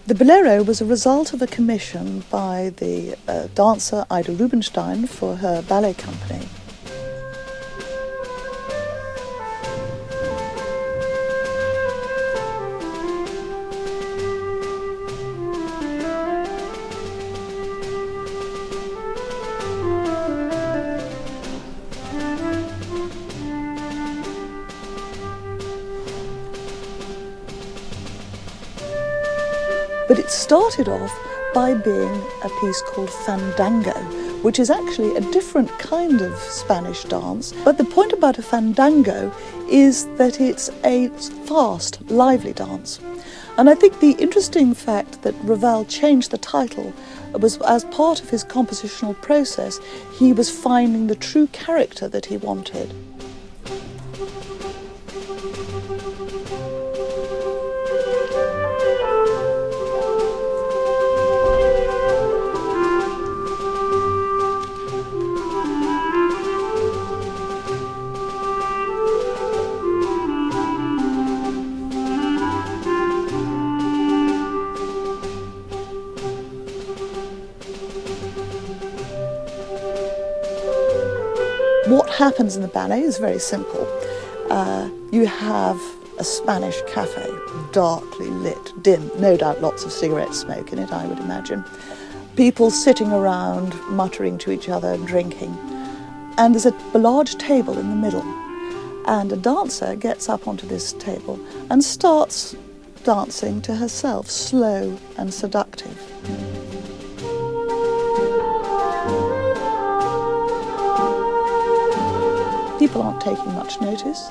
The Bolero was a result of a commission by the dancer Ida Rubinstein for her ballet company. But it started off by being a piece called Fandango, which is actually a different kind of Spanish dance. But the point about a fandango is that it's a fast, lively dance. And I think the interesting fact that Ravel changed the title was as part of his compositional process, he was finding the true character that he wanted. What happens in the ballet is very simple. You have a Spanish cafe, darkly lit, dim, no doubt lots of cigarette smoke in it, I would imagine. People sitting around, muttering to each other, drinking. And there's a large table in the middle. And a dancer gets up onto this table and starts dancing to herself, slow and seductive. People aren't taking much notice,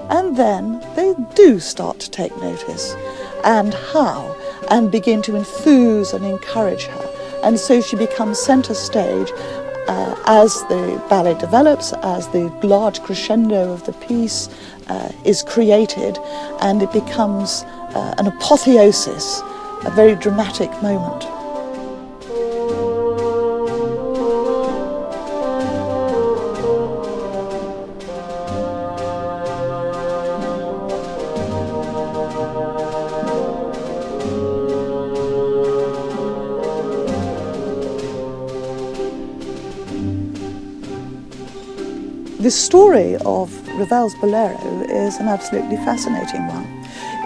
and then they do start to take notice, and how, and begin to enthuse and encourage her. And so she becomes centre stage as the ballet develops, as the large crescendo of the piece is created, and it becomes an apotheosis, a very dramatic moment. The story of Ravel's Bolero is an absolutely fascinating one.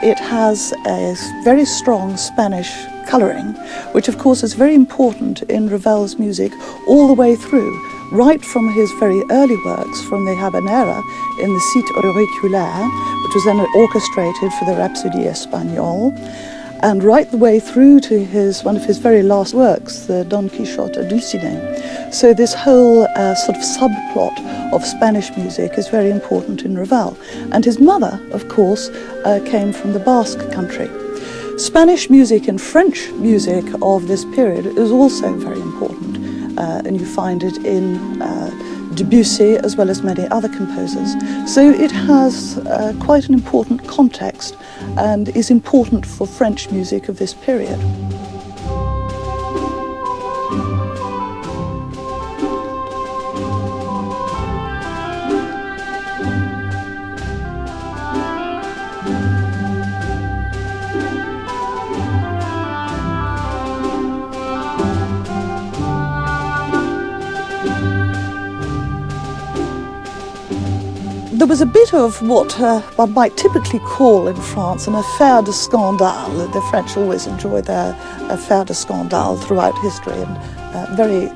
It has a very strong Spanish colouring, which of course is very important in Ravel's music all the way through, right from his very early works, from the Habanera in the Suite Auriculaire, which was then orchestrated for the Rhapsodie Espagnole, and right the way through to one of his very last works, the Don Quixote of Dulcinea. So this whole sort of subplot of Spanish music is very important in Ravel. And his mother, of course, came from the Basque country. Spanish music and French music of this period is also very important, and you find it in Debussy as well as many other composers. So it has quite an important context and is important for French music of this period. There was a bit of what one might typically call in France an affaire de scandale. The French always enjoy their affaire de scandale throughout history, and very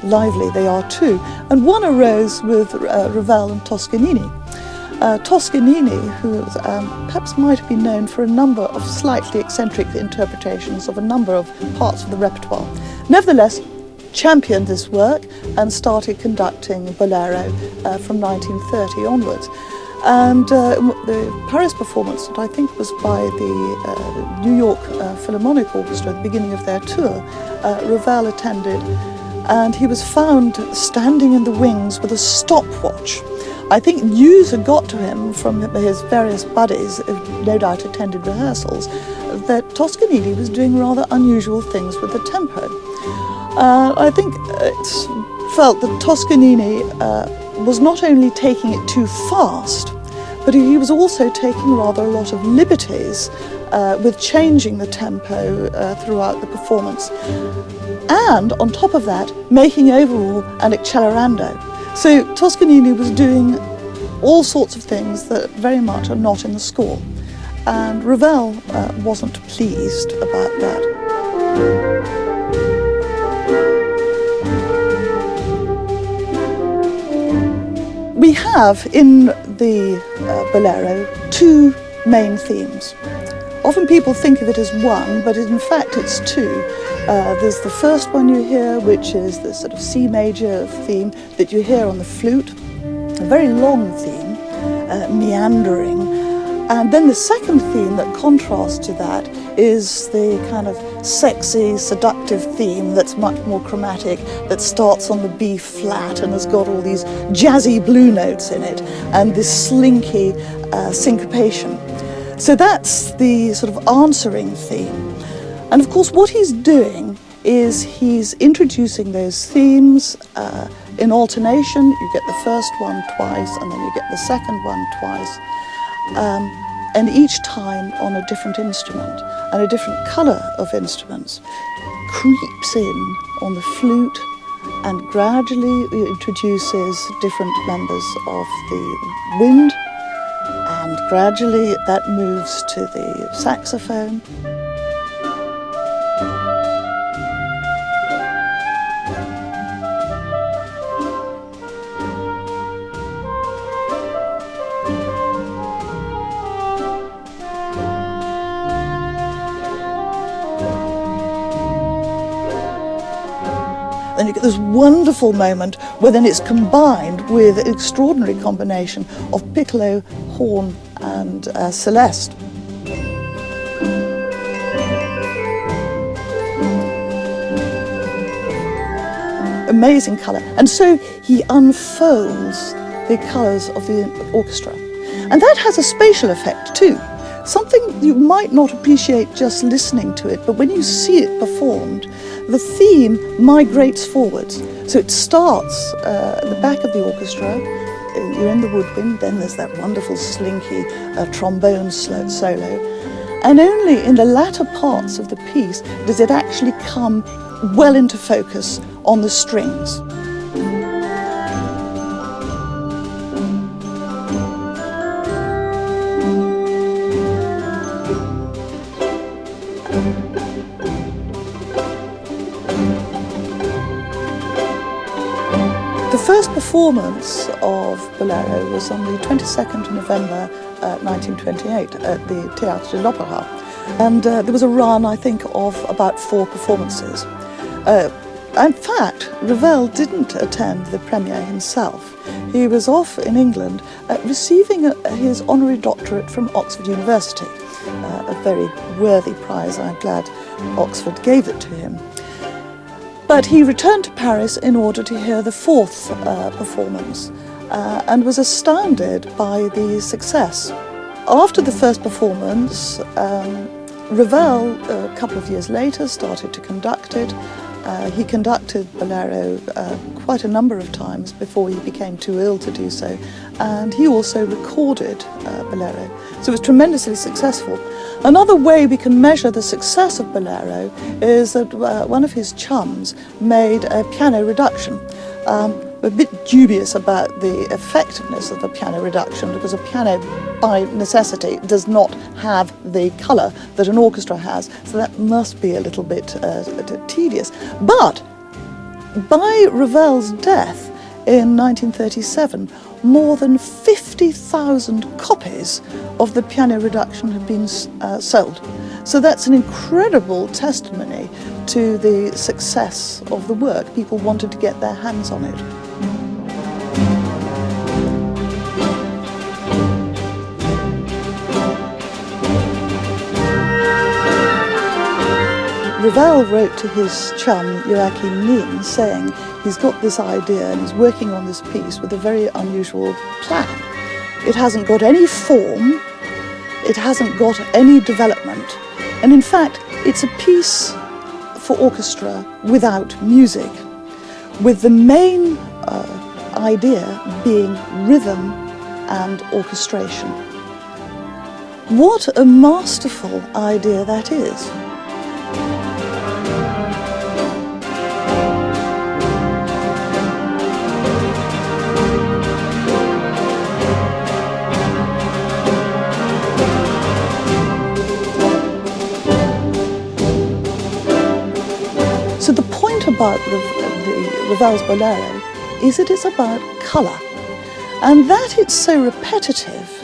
lively they are too. And one arose with Ravel and Toscanini. Toscanini, who perhaps might have been known for a number of slightly eccentric interpretations of a number of parts of the repertoire, nevertheless championed this work and started conducting Bolero from 1930 onwards. And the Paris performance, that I think was by the New York Philharmonic Orchestra at the beginning of their tour, Ravel attended, and he was found standing in the wings with a stopwatch. I think news had got to him from his various buddies, who no doubt attended rehearsals, that Toscanini was doing rather unusual things with the tempo. I think it's felt that Toscanini was not only taking it too fast, but he was also taking rather a lot of liberties with changing the tempo throughout the performance, and on top of that making overall an accelerando. So Toscanini was doing all sorts of things that very much are not in the score, and Ravel wasn't pleased about that. We have in the Bolero two main themes. Often people think of it as one, but in fact it's two. There's the first one you hear, which is the sort of C major theme that you hear on the flute, a very long theme, meandering. And then the second theme that contrasts to that is the kind of sexy, seductive theme that's much more chromatic, that starts on the B flat and has got all these jazzy blue notes in it and this slinky syncopation. So that's the sort of answering theme. And of course what he's doing is he's introducing those themes in alternation. You get the first one twice and then you get the second one twice. And each time on a different instrument, and a different colour of instruments creeps in on the flute and gradually introduces different members of the wind, and gradually that moves to the saxophone. Then you get this wonderful moment where then it's combined with an extraordinary combination of piccolo, horn and celeste. Amazing colour. And so he unfolds the colours of the orchestra. And that has a spatial effect too. Something you might not appreciate just listening to it, but when you see it performed, the theme migrates forwards. So it starts at the back of the orchestra, you're in the woodwind, then there's that wonderful slinky trombone solo, and only in the latter parts of the piece does it actually come well into focus on the strings. The first performance of Bolero was on the 22nd of November 1928 at the Théâtre de l'Opéra, and there was a run, I think, of about 4 performances. In fact, Ravel didn't attend the premiere himself. He was off in England receiving his honorary doctorate from Oxford University, a very worthy prize. I'm glad Oxford gave it to him. But he returned to Paris in order to hear the 4th performance and was astounded by the success. After the first performance, Ravel, a couple of years later, started to conduct it. He conducted Bolero quite a number of times before he became too ill to do so, and he also recorded Bolero, so it was tremendously successful. Another way we can measure the success of Bolero is that one of his chums made a piano reduction. A bit dubious about the effectiveness of the piano reduction, because a piano by necessity does not have the colour that an orchestra has, so that must be a little bit tedious. But by Ravel's death in 1937, more than 50,000 copies of the piano reduction had been sold. So that's an incredible testimony to the success of the work. People wanted to get their hands on it. Ravel wrote to his chum Joachim Nin saying he's got this idea and he's working on this piece with a very unusual plan. It hasn't got any form, it hasn't got any development, and in fact it's a piece for orchestra without music, with the main idea being rhythm and orchestration. What a masterful idea that is. So the point about Ravel's Bolero is it is about colour, and that it's so repetitive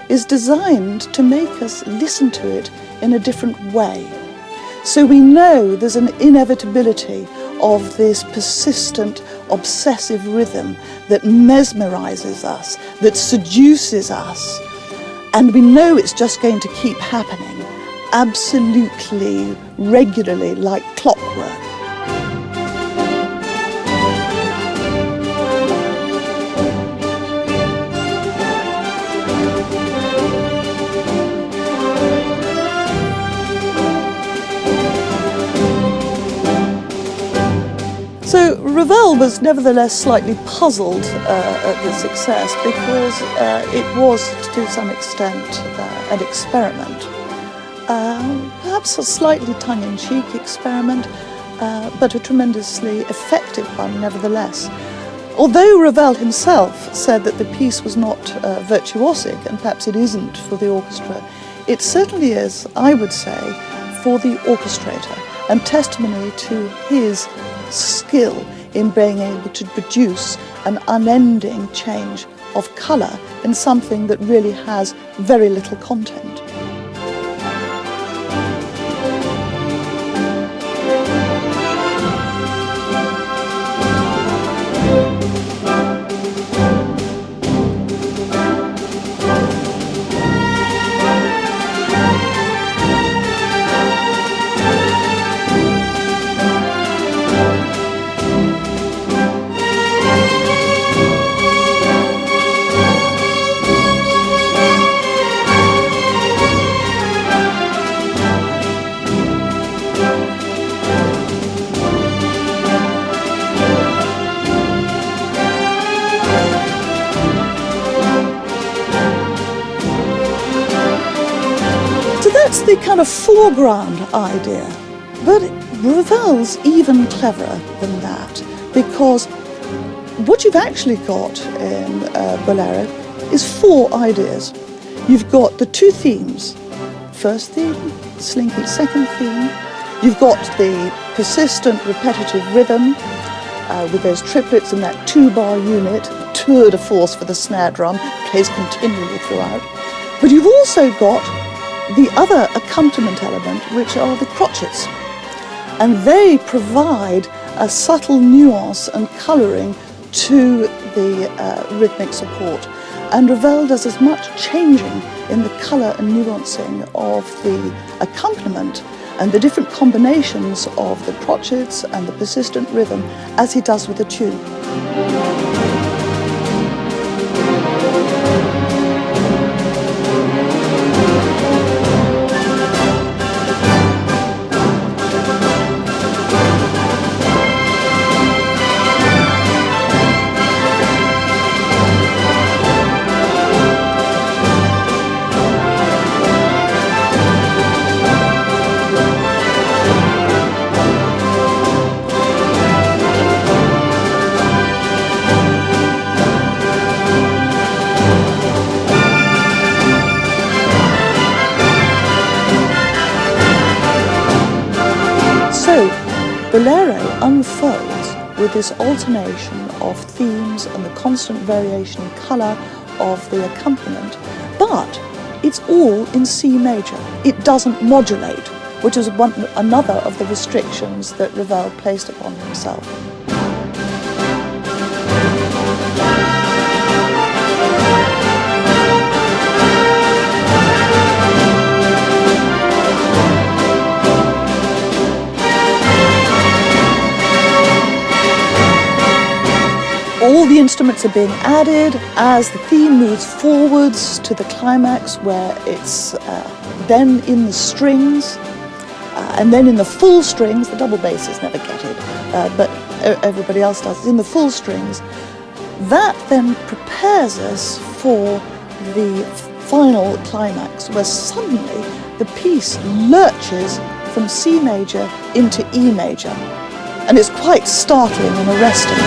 is designed to make us listen to it in a different way. So we know there's an inevitability of this persistent, obsessive rhythm that mesmerises us, that seduces us, and we know it's just going to keep happening absolutely regularly, like clockwork. So Ravel was nevertheless slightly puzzled at the success because it was, to some extent, an experiment. Perhaps a slightly tongue-in-cheek experiment, but a tremendously effective one nevertheless. Although Ravel himself said that the piece was not virtuosic, and perhaps it isn't for the orchestra, it certainly is, I would say, for the orchestrator, and testimony to his skill in being able to produce an unending change of colour in something that really has very little content. That's the kind of foreground idea. But Ravel's even cleverer than that, because what you've actually got in Bolero is 4 ideas. You've got the 2 themes. First theme, slinky second theme. You've got the persistent repetitive rhythm with those triplets and that 2-bar unit, tour de force for the snare drum, plays continually throughout. But you've also got the other accompaniment element, which are the crotchets, and they provide a subtle nuance and colouring to the rhythmic support. And Ravel does as much changing in the colour and nuancing of the accompaniment and the different combinations of the crotchets and the persistent rhythm as he does with the tune. Bolero unfolds with this alternation of themes and the constant variation in colour of the accompaniment, but it's all in C major. It doesn't modulate, which is another of the restrictions that Ravel placed upon himself. All the instruments are being added as the theme moves forwards to the climax, where it's then in the strings, and then in the full strings. The double basses never get it, but everybody else does. In the full strings, that then prepares us for the final climax, where suddenly the piece lurches from C major into E major, and it's quite startling and arresting.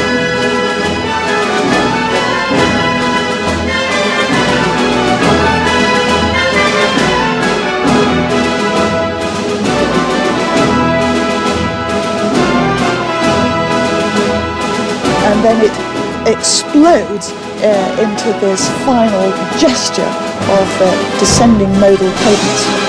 And then it explodes into this final gesture of descending modal cadence.